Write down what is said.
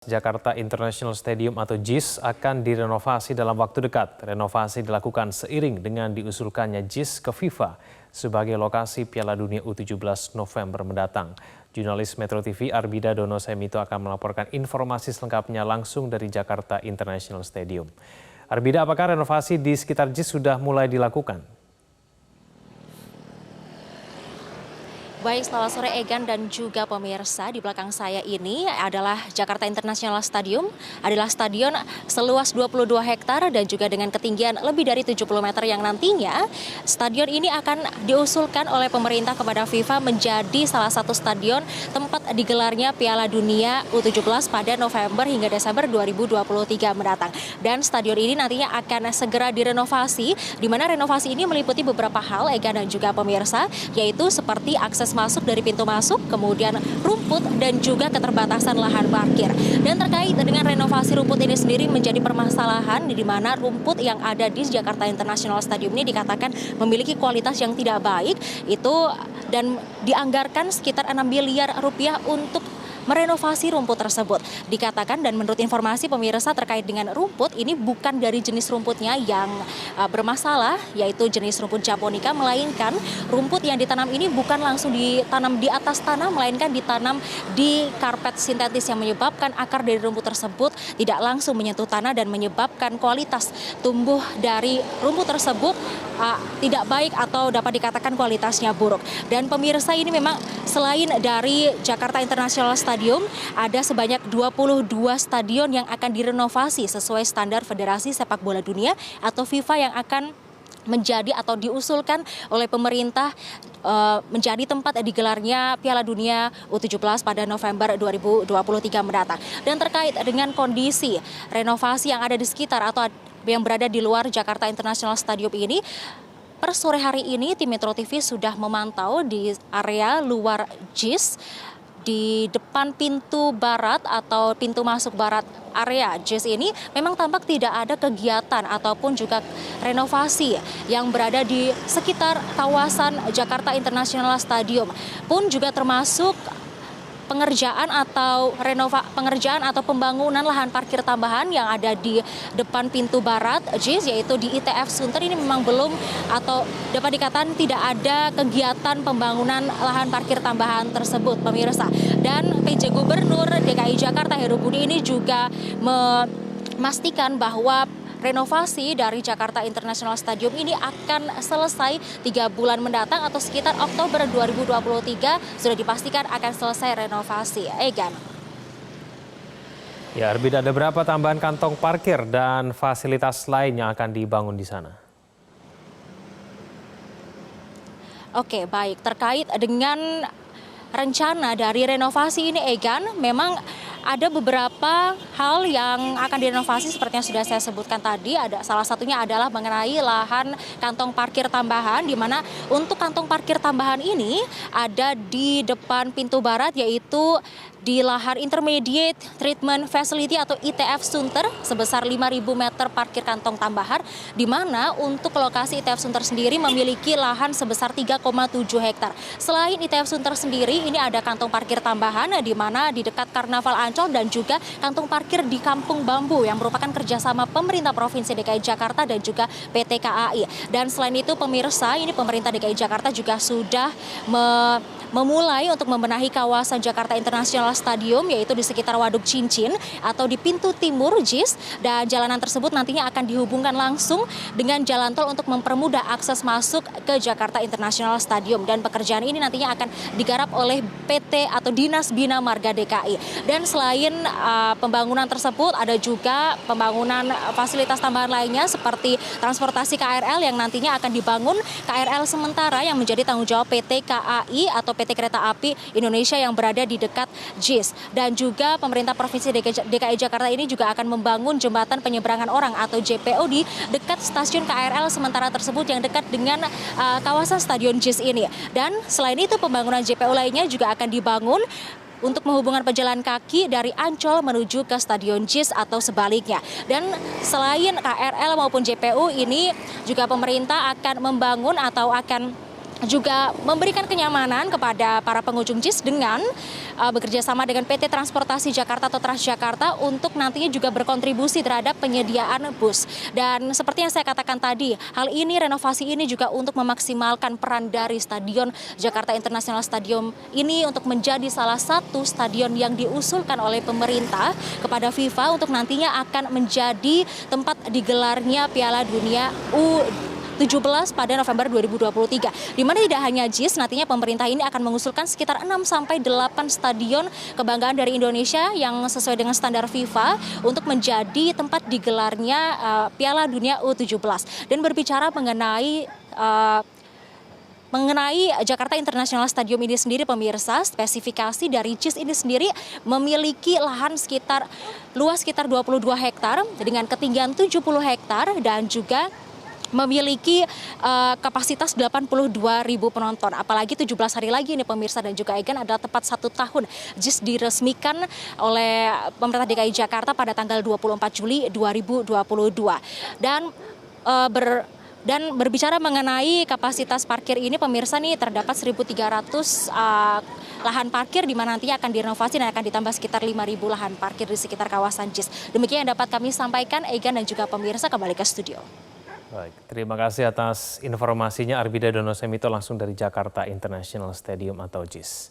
Jakarta International Stadium atau JIS akan direnovasi dalam waktu dekat. Renovasi dilakukan seiring dengan diusulkannya JIS ke FIFA sebagai lokasi Piala Dunia U17 November mendatang. Jurnalis Metro TV Arbida Dono Semito akan melaporkan informasi selengkapnya langsung dari Jakarta International Stadium. Arbida, apakah renovasi di sekitar JIS sudah mulai dilakukan? Baik, selamat sore Egan dan juga pemirsa. Di belakang saya ini adalah Jakarta International Stadium, adalah stadion seluas 22 hektar dan juga dengan ketinggian lebih dari 70 meter yang nantinya stadion ini akan diusulkan oleh pemerintah kepada FIFA menjadi salah satu stadion tempat digelarnya Piala Dunia U17 pada November hingga Desember 2023 mendatang. Dan stadion ini nantinya akan segera direnovasi, di mana renovasi ini meliputi beberapa hal Egan dan juga pemirsa, yaitu seperti akses masuk dari pintu masuk, kemudian rumput dan juga keterbatasan lahan parkir. Dan terkait dengan renovasi rumput ini sendiri menjadi permasalahan di mana rumput yang ada di Jakarta International Stadium ini dikatakan memiliki kualitas yang tidak baik itu, dan dianggarkan sekitar 6 miliar rupiah untuk merenovasi rumput tersebut. Dikatakan, dan menurut informasi pemirsa terkait dengan rumput, ini bukan dari jenis rumputnya yang bermasalah, yaitu jenis rumput japonica, melainkan rumput yang ditanam ini bukan langsung ditanam di atas tanah, melainkan ditanam di karpet sintetis yang menyebabkan akar dari rumput tersebut tidak langsung menyentuh tanah dan menyebabkan kualitas tumbuh dari rumput tersebut tidak baik atau dapat dikatakan kualitasnya buruk. Dan pemirsa, ini memang selain dari Jakarta International Stadium, ada sebanyak 22 stadion yang akan direnovasi sesuai standar Federasi Sepak Bola Dunia atau FIFA yang akan menjadi atau diusulkan oleh pemerintah menjadi tempat digelarnya Piala Dunia U17 pada November 2023 mendatang. Dan terkait dengan kondisi renovasi yang ada di sekitar atau yang berada di luar Jakarta International Stadium ini, per sore hari ini tim Metro TV sudah memantau di area luar JIS di depan pintu barat atau pintu masuk barat area JIS ini memang tampak tidak ada kegiatan ataupun juga renovasi yang berada di sekitar kawasan Jakarta International Stadium, pun juga termasuk pengerjaan atau pembangunan lahan parkir tambahan yang ada di depan pintu barat JIS, yaitu di ITF Sunter, ini memang belum atau dapat dikatakan tidak ada kegiatan pembangunan lahan parkir tambahan tersebut, pemirsa. Dan PJ Gubernur DKI Jakarta Heru Budi ini juga memastikan bahwa renovasi dari Jakarta International Stadium ini akan selesai 3 bulan mendatang atau sekitar Oktober 2023 sudah dipastikan akan selesai renovasi. Egan. Ya, Arbida, ada berapa tambahan kantong parkir dan fasilitas lain yang akan dibangun di sana? Oke, baik. Terkait dengan rencana dari renovasi ini, Egan, memang ada beberapa hal yang akan direnovasi seperti yang sudah saya sebutkan tadi. Salah satunya adalah mengenai lahan kantong parkir tambahan, di mana untuk kantong parkir tambahan ini ada di depan pintu barat, yaitu di lahan Intermediate Treatment Facility atau ITF Sunter sebesar 5.000 meter parkir kantong tambahan, di mana untuk lokasi ITF Sunter sendiri memiliki lahan sebesar 3,7 hektar. Selain ITF Sunter sendiri, ini ada kantong parkir tambahan di mana di dekat Karnaval Ancol dan juga kantong parkir di Kampung Bambu yang merupakan kerjasama pemerintah Provinsi DKI Jakarta dan juga PT KAI. Dan selain itu, pemirsa, ini pemerintah DKI Jakarta juga sudah memulai untuk membenahi kawasan Jakarta International Stadium, yaitu di sekitar Waduk Cincin atau di pintu timur JIS, dan jalanan tersebut nantinya akan dihubungkan langsung dengan jalan tol untuk mempermudah akses masuk ke Jakarta International Stadium. Dan pekerjaan ini nantinya akan digarap oleh PT atau Dinas Bina Marga DKI. Dan selain pembangunan tersebut, ada juga pembangunan fasilitas tambahan lainnya seperti transportasi KRL yang nantinya akan dibangun, KRL sementara yang menjadi tanggung jawab PT KAI atau PT Kereta Api Indonesia yang berada di dekat JIS. Dan juga pemerintah Provinsi DKI Jakarta ini juga akan membangun jembatan penyeberangan orang atau JPO di dekat stasiun KRL sementara tersebut yang dekat dengan kawasan Stadion JIS ini. Dan selain itu, pembangunan JPO lainnya juga akan dibangun untuk menghubungkan pejalan kaki dari Ancol menuju ke Stadion JIS atau sebaliknya. Dan selain KRL maupun JPO ini juga pemerintah akan membangun atau akan juga memberikan kenyamanan kepada para pengunjung JIS dengan bekerja sama dengan PT Transportasi Jakarta atau Transjakarta untuk nantinya juga berkontribusi terhadap penyediaan bus. Dan seperti yang saya katakan tadi, hal ini, renovasi ini juga untuk memaksimalkan peran dari Stadion Jakarta International Stadium ini untuk menjadi salah satu stadion yang diusulkan oleh pemerintah kepada FIFA untuk nantinya akan menjadi tempat digelarnya Piala Dunia U17 pada November 2023. Di mana tidak hanya JIS, nantinya pemerintah ini akan mengusulkan sekitar 6 sampai 8 stadion kebanggaan dari Indonesia yang sesuai dengan standar FIFA untuk menjadi tempat digelarnya Piala Dunia U17. Dan berbicara mengenai Jakarta International Stadium ini sendiri, pemirsa, spesifikasi dari JIS ini sendiri memiliki lahan luas sekitar 22 hektar dengan ketinggian 70 hektar dan juga memiliki kapasitas 82.000 penonton. Apalagi 17 hari lagi ini pemirsa dan juga Egan adalah tepat 1 tahun JIS diresmikan oleh pemerintah DKI Jakarta pada tanggal 24 Juli 2022. Dan berbicara mengenai kapasitas parkir ini pemirsa nih terdapat 1.300 lahan parkir di mana nantinya akan direnovasi dan akan ditambah sekitar 5.000 lahan parkir di sekitar kawasan JIS. Demikian yang dapat kami sampaikan, Egan dan juga pemirsa, kembali ke studio. Baik, terima kasih atas informasinya Arvida Donosemito langsung dari Jakarta International Stadium atau JIS.